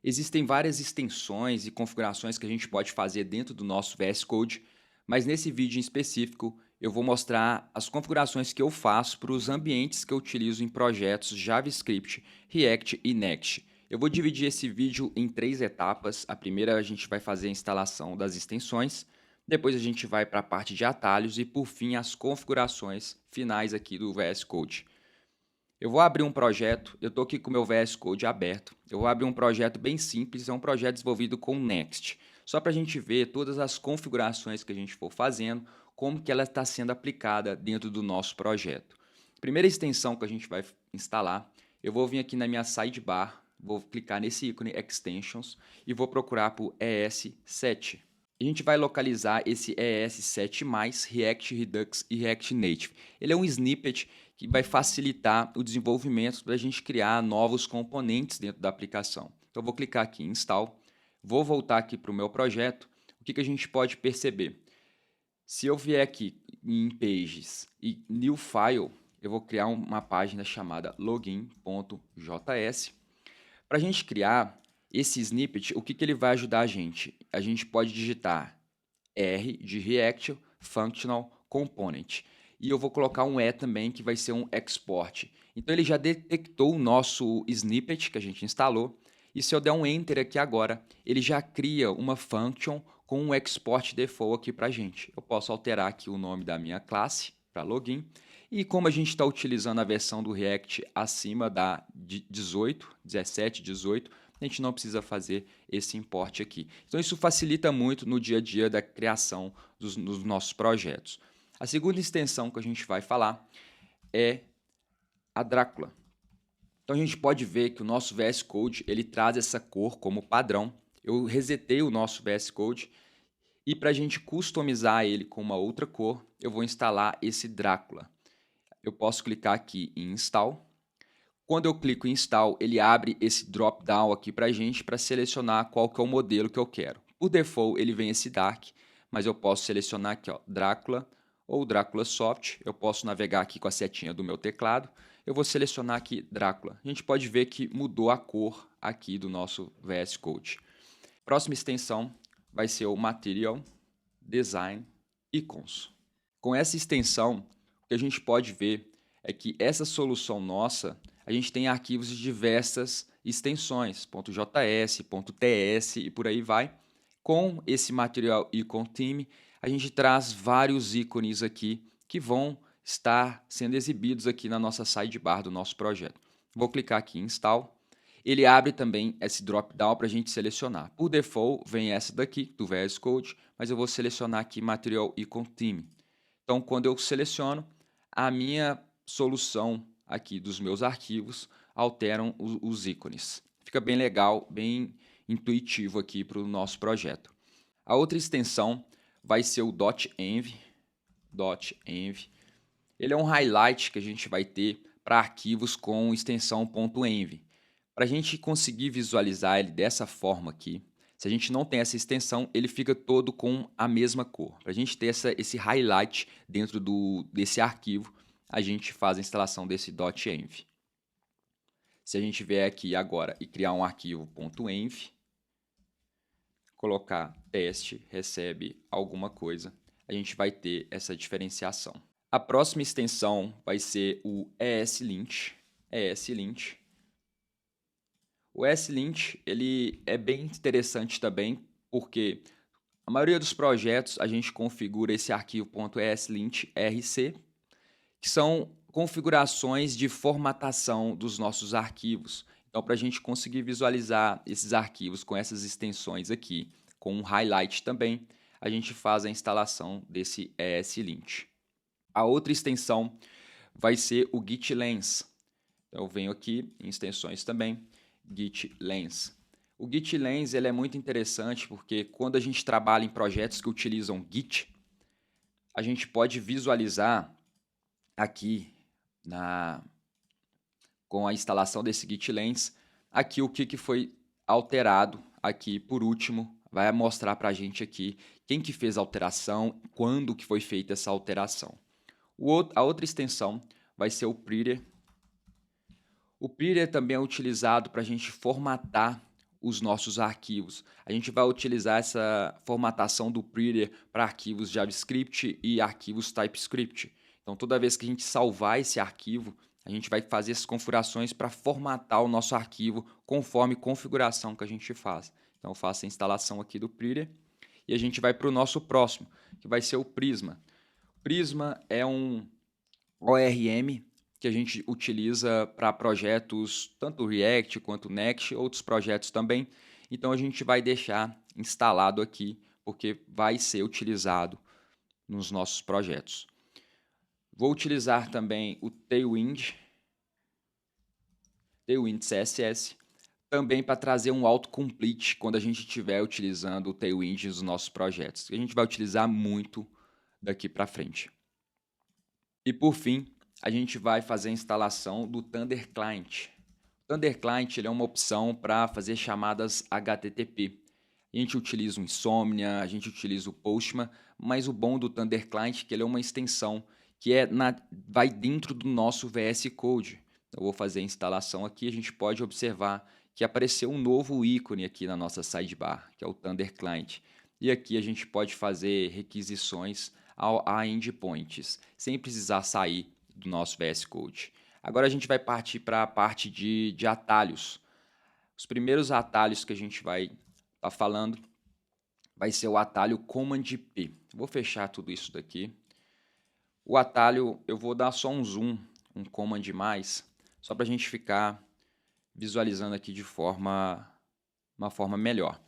Existem várias extensões e configurações que a gente pode fazer dentro do nosso VS Code, mas nesse vídeo em específico eu vou mostrar as configurações que eu faço para os ambientes que eu utilizo em projetos JavaScript, React e Next. Eu vou dividir esse vídeo em 3 etapas. A primeira a gente vai fazer a instalação das extensões, depois a gente vai para a parte de atalhos e por fim as configurações finais aqui do VS Code. Eu vou abrir um projeto, eu estou aqui com o meu VS Code aberto. Eu vou abrir um projeto bem simples, é um projeto desenvolvido com Next. Só para a gente ver todas as configurações que a gente for fazendo, como que ela está sendo aplicada dentro do nosso projeto. Primeira extensão que a gente vai instalar, eu vou vir aqui na minha sidebar, vou clicar nesse ícone Extensions e vou procurar por ES7. A gente vai localizar esse ES7+, React Redux e React Native. Ele é um snippet que vai facilitar o desenvolvimento para a gente criar novos componentes dentro da aplicação. Então, eu vou clicar aqui em Install, vou voltar aqui para o meu projeto. O que a gente pode perceber? Se eu vier aqui em Pages e New File, eu vou criar uma página chamada login.js. Para a gente criar esse snippet, o que ele vai ajudar a gente? A gente pode digitar R de React Functional Component. E eu vou colocar um E também, que vai ser um export. Então ele já detectou o nosso snippet que a gente instalou. E se eu der um Enter aqui agora, ele já cria uma function com um export default aqui para a gente. Eu posso alterar aqui o nome da minha classe para login. E como a gente está utilizando a versão do React acima da 18, 17, 18, a gente não precisa fazer esse import aqui. Então isso facilita muito no dia a dia da criação dos nossos projetos. A segunda extensão que a gente vai falar é a Drácula. Então a gente pode ver que o nosso VS Code ele traz essa cor como padrão. Eu resetei o nosso VS Code e para a gente customizar ele com uma outra cor, eu vou instalar esse Drácula. Eu posso clicar aqui em Install. Quando eu clico em Install, ele abre esse drop-down aqui para a gente para selecionar qual que é o modelo que eu quero. Por default, ele vem esse Dark, mas eu posso selecionar aqui, ó, Drácula ou Drácula Soft. Eu posso navegar aqui com a setinha do meu teclado. Eu vou selecionar aqui Drácula. A gente pode ver que mudou a cor aqui do nosso VS Code. Próxima extensão vai ser o Material Design Icons. Com essa extensão, o que a gente pode ver é que essa solução nossa, a gente tem arquivos de diversas extensões, .js, .ts e por aí vai. Com esse Material Icon Theme, a gente traz vários ícones aqui que vão estar sendo exibidos aqui na nossa sidebar do nosso projeto. Vou clicar aqui em Install. Ele abre também esse drop-down para a gente selecionar. Por default, vem essa daqui, do VS Code, mas eu vou selecionar aqui Material Icon Theme. Então, quando eu seleciono, a minha solução aqui dos meus arquivos alteram os ícones. Fica bem legal, bem intuitivo aqui para o nosso projeto. A outra extensão vai ser o .env. Ele é um highlight que a gente vai ter para arquivos com extensão .env. Para a gente conseguir visualizar ele dessa forma aqui, se a gente não tem essa extensão, ele fica todo com a mesma cor. Para a gente ter esse highlight dentro desse arquivo, a gente faz a instalação desse .env. Se a gente vier aqui agora e criar um arquivo .env, colocar teste, recebe alguma coisa, a gente vai ter essa diferenciação. A próxima extensão vai ser o ESLint. O ESLint ele é bem interessante também, porque a maioria dos projetos a gente configura esse arquivo .eslintrc, que são configurações de formatação dos nossos arquivos. Então, para a gente conseguir visualizar esses arquivos com essas extensões aqui, com um highlight também, a gente faz a instalação desse ESLint. A outra extensão vai ser o GitLens. Então, eu venho aqui em extensões também, GitLens. O GitLens ele é muito interessante porque quando a gente trabalha em projetos que utilizam Git, a gente pode visualizar aqui com a instalação desse GitLens, aqui o que foi alterado aqui por último, vai mostrar para a gente aqui quem que fez a alteração, quando que foi feita essa alteração. A outra extensão vai ser o Prettier. O Prettier também é utilizado para a gente formatar os nossos arquivos. A gente vai utilizar essa formatação do Prettier para arquivos JavaScript e arquivos TypeScript. Então, toda vez que a gente salvar esse arquivo, a gente vai fazer essas configurações para formatar o nosso arquivo conforme configuração que a gente faz. Então, eu faço a instalação aqui do Prettier e a gente vai para o nosso próximo, que vai ser o Prisma. Prisma é um ORM que a gente utiliza para projetos tanto React quanto Next, outros projetos também. Então, a gente vai deixar instalado aqui, porque vai ser utilizado nos nossos projetos. Vou utilizar também o Tailwind CSS, também para trazer um autocomplete quando a gente estiver utilizando o Tailwind nos nossos projetos. A gente vai utilizar muito daqui para frente. E por fim, a gente vai fazer a instalação do Thunder Client. O Thunder Client ele é uma opção para fazer chamadas HTTP. A gente utiliza o Insomnia, a gente utiliza o Postman, mas o bom do Thunder Client é que ele é uma extensão que vai dentro do nosso VS Code. Eu vou fazer a instalação aqui, a gente pode observar que apareceu um novo ícone aqui na nossa sidebar, que é o Thunder Client. E aqui a gente pode fazer requisições a endpoints, sem precisar sair do nosso VS Code. Agora a gente vai partir para a parte de atalhos. Os primeiros atalhos que a gente vai estar falando vai ser o atalho Command P. Vou fechar tudo isso daqui. O atalho, eu vou dar só um zoom, um Command mais, só para a gente ficar visualizando aqui de uma forma melhor.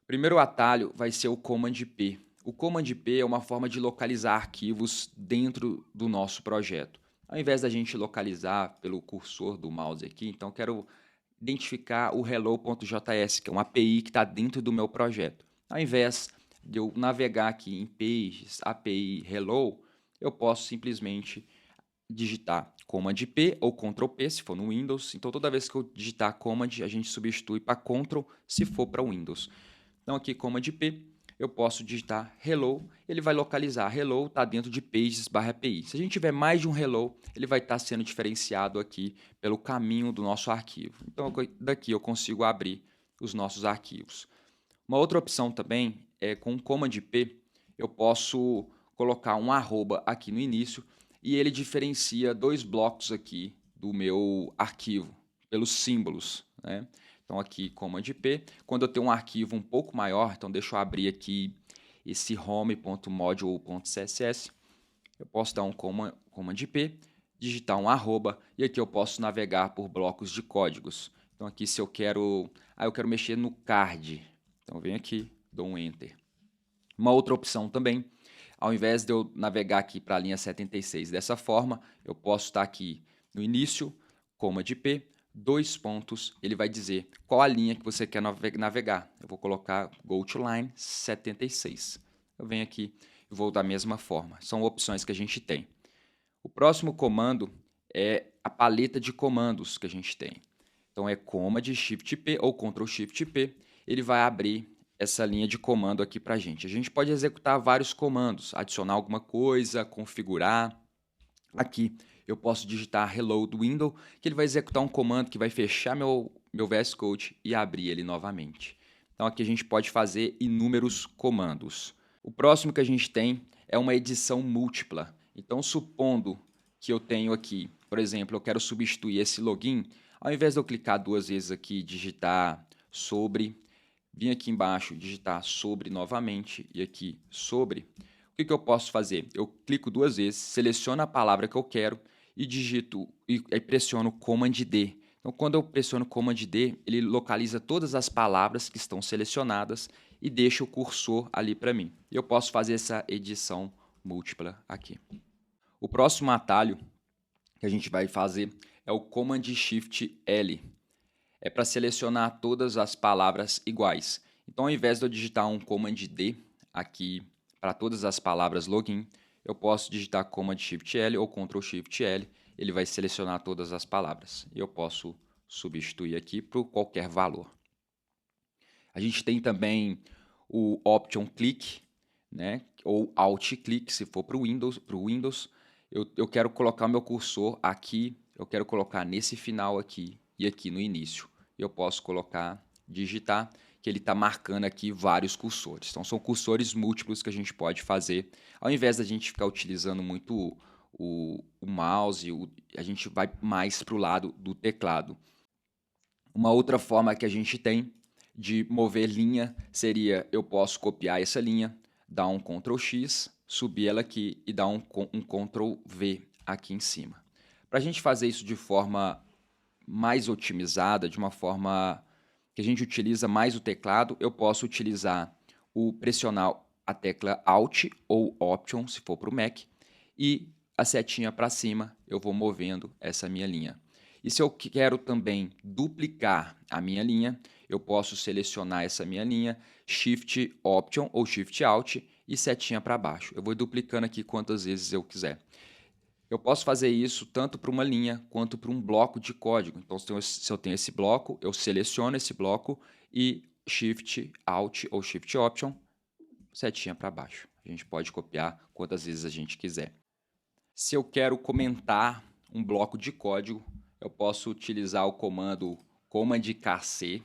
O primeiro atalho vai ser o Command P. O Command P é uma forma de localizar arquivos dentro do nosso projeto. Ao invés da gente localizar pelo cursor do mouse aqui, então eu quero identificar o hello.js, que é uma API que está dentro do meu projeto. Ao invés de eu navegar aqui em pages, API hello, eu posso simplesmente digitar Command P ou Ctrl P se for no Windows. Então, toda vez que eu digitar Command, a gente substitui para Ctrl se for para o Windows. Então, aqui Command P, eu posso digitar hello, ele vai localizar. Hello está dentro de pages/API. Se a gente tiver mais de um hello, ele vai estar sendo diferenciado aqui pelo caminho do nosso arquivo. Então, daqui eu consigo abrir os nossos arquivos. Uma outra opção também é com o Command P, eu posso colocar um arroba aqui no início e ele diferencia dois blocos aqui do meu arquivo pelos símbolos, né? Então aqui Command P, quando eu tenho um arquivo um pouco maior, então deixa eu abrir aqui esse home.module.css, eu posso dar um Command P, digitar um arroba e aqui eu posso navegar por blocos de códigos. Então aqui se eu quero mexer no card, então eu venho aqui, dou um Enter. Uma outra opção também, ao invés de eu navegar aqui para a linha 76 dessa forma, eu posso estar aqui no início, Command P, dois pontos, ele vai dizer qual a linha que você quer navegar. Eu vou colocar Go to Line 76. Eu venho aqui e vou da mesma forma. São opções que a gente tem. O próximo comando é a paleta de comandos que a gente tem. Então é Command Shift P ou Ctrl Shift P. Ele vai abrir essa linha de comando aqui para a gente. A gente pode executar vários comandos, adicionar alguma coisa, configurar. Aqui eu posso digitar Reload Window, que ele vai executar um comando que vai fechar meu VS Code e abrir ele novamente. Então aqui a gente pode fazer inúmeros comandos. O próximo que a gente tem é uma edição múltipla. Então, supondo que eu tenho aqui, por exemplo, eu quero substituir esse login, ao invés de eu clicar duas vezes aqui e digitar sobre, vim aqui embaixo, digitar sobre novamente e aqui sobre, o que eu posso fazer? Eu clico duas vezes, seleciono a palavra que eu quero e digito e pressiono Command D. Então, quando eu pressiono Command D, ele localiza todas as palavras que estão selecionadas e deixa o cursor ali para mim. Eu posso fazer essa edição múltipla aqui. O próximo atalho que a gente vai fazer é o Command Shift L. É para selecionar todas as palavras iguais. Então, ao invés de eu digitar um Command D aqui para todas as palavras login, eu posso digitar Command Shift L ou Ctrl Shift L, ele vai selecionar todas as palavras. E eu posso substituir aqui por qualquer valor. A gente tem também o Option Click, né? Ou Alt Click, se for para o Windows. Eu quero colocar o meu cursor aqui, eu quero colocar nesse final aqui e aqui no início. Eu posso colocar digitar, que ele está marcando aqui vários cursores. Então, são cursores múltiplos que a gente pode fazer. Ao invés da gente ficar utilizando muito o mouse, a gente vai mais para o lado do teclado. Uma outra forma que a gente tem de mover linha seria, eu posso copiar essa linha, dar um Ctrl X, subir ela aqui e dar um Ctrl V aqui em cima. Para a gente fazer isso de forma mais otimizada, de uma forma que a gente utiliza mais o teclado, eu posso utilizar pressionar a tecla Alt ou Option, se for para o Mac, e a setinha para cima, eu vou movendo essa minha linha. E se eu quero também duplicar a minha linha, eu posso selecionar essa minha linha, Shift Option ou Shift Alt e setinha para baixo. Eu vou duplicando aqui quantas vezes eu quiser. Eu posso fazer isso tanto para uma linha quanto para um bloco de código. Então, se eu tenho esse bloco, eu seleciono esse bloco e Shift Alt ou Shift Option, setinha para baixo. A gente pode copiar quantas vezes a gente quiser. Se eu quero comentar um bloco de código, eu posso utilizar o comando Command KC.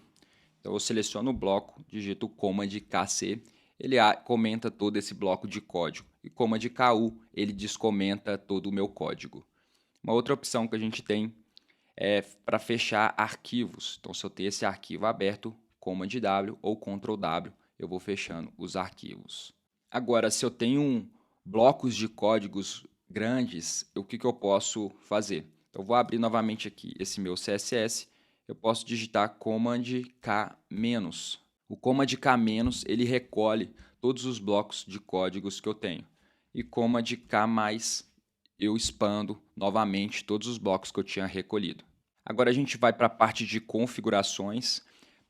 Então, eu seleciono o bloco, digito Command KC, ele comenta todo esse bloco de código. E Command KU, ele descomenta todo o meu código. Uma outra opção que a gente tem é para fechar arquivos. Então, se eu tenho esse arquivo aberto, Command W ou Ctrl W, eu vou fechando os arquivos. Agora, se eu tenho blocos de códigos grandes, o que eu posso fazer? Eu vou abrir novamente aqui esse meu CSS, eu posso digitar Command K-. O Command K-, ele recolhe todos os blocos de códigos que eu tenho. E Command K+, eu expando novamente todos os blocos que eu tinha recolhido. Agora a gente vai para a parte de configurações.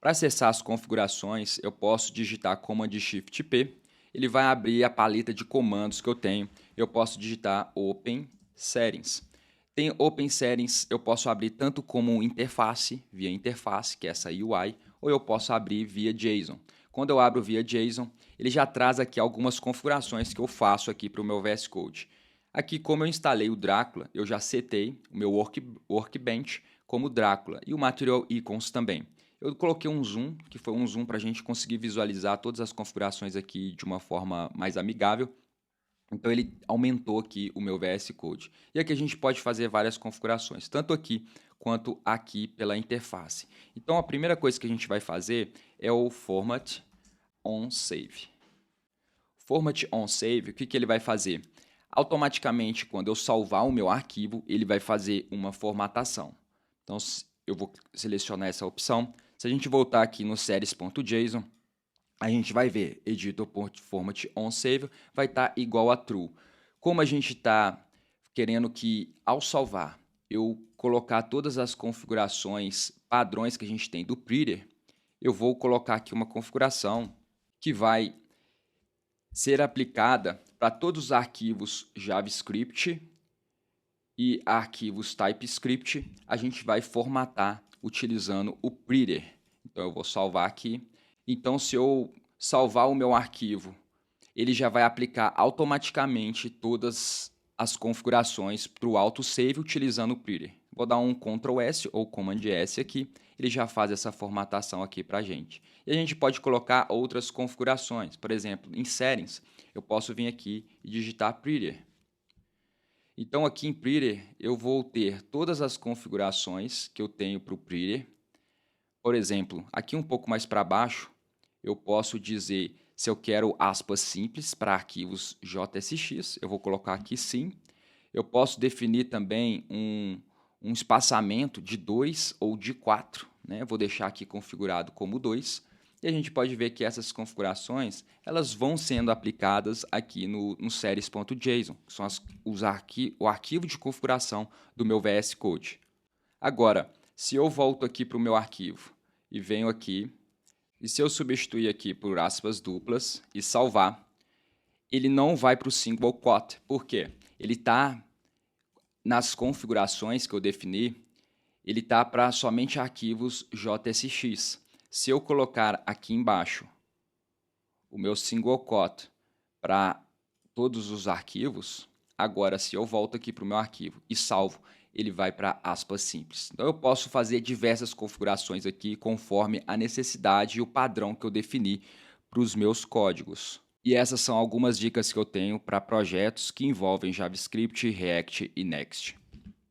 Para acessar as configurações, eu posso digitar Command Shift P. Ele vai abrir a paleta de comandos que eu tenho. Eu posso digitar Open Settings. Tem Open Settings, eu posso abrir tanto como interface, via interface, que é essa UI, ou eu posso abrir via JSON. Quando eu abro via JSON, ele já traz aqui algumas configurações que eu faço aqui para o meu VS Code. Aqui, como eu instalei o Drácula, eu já setei o meu Workbench como Drácula e o Material Icons também. Eu coloquei um zoom, que foi um zoom para a gente conseguir visualizar todas as configurações aqui de uma forma mais amigável. Então, ele aumentou aqui o meu VS Code. E aqui a gente pode fazer várias configurações, tanto aqui quanto aqui pela interface. Então, a primeira coisa que a gente vai fazer é o Format on Save. Format on Save, o que ele vai fazer? Automaticamente, quando eu salvar o meu arquivo, ele vai fazer uma formatação. Então, eu vou selecionar essa opção. Se a gente voltar aqui no series.json, a gente vai ver editor.format on save vai estar igual a true. Como a gente está querendo que, ao salvar, eu colocar todas as configurações padrões que a gente tem do Prettier, eu vou colocar aqui uma configuração que vai ser aplicada para todos os arquivos JavaScript e arquivos TypeScript. A gente vai formatar utilizando o Prettier. Então, eu vou salvar aqui. Então, se eu salvar o meu arquivo, ele já vai aplicar automaticamente todas as configurações para o autosave utilizando o Prettier. Vou dar um Ctrl S ou Command S aqui, ele já faz essa formatação aqui para a gente. E a gente pode colocar outras configurações, por exemplo, em Settings, eu posso vir aqui e digitar Prettier. Então, aqui em Prettier, eu vou ter todas as configurações que eu tenho para o Prettier. Por exemplo, aqui um pouco mais para baixo, eu posso dizer se eu quero aspas simples para arquivos JSX, eu vou colocar aqui sim. Eu posso definir também um espaçamento de 2 ou de 4, né? Eu vou deixar aqui configurado como 2. E a gente pode ver que essas configurações elas vão sendo aplicadas aqui no series.json, que são o arquivo de configuração do meu VS Code. Agora, se eu volto aqui para o meu arquivo e venho aqui, e se eu substituir aqui por aspas duplas e salvar, ele não vai para o single quote. Por quê? Ele está nas configurações que eu defini, ele está para somente arquivos JSX. Se eu colocar aqui embaixo o meu single quote para todos os arquivos, agora se eu volto aqui para o meu arquivo e salvo, ele vai para aspas simples. Então eu posso fazer diversas configurações aqui conforme a necessidade e o padrão que eu defini para os meus códigos. E essas são algumas dicas que eu tenho para projetos que envolvem JavaScript, React e Next.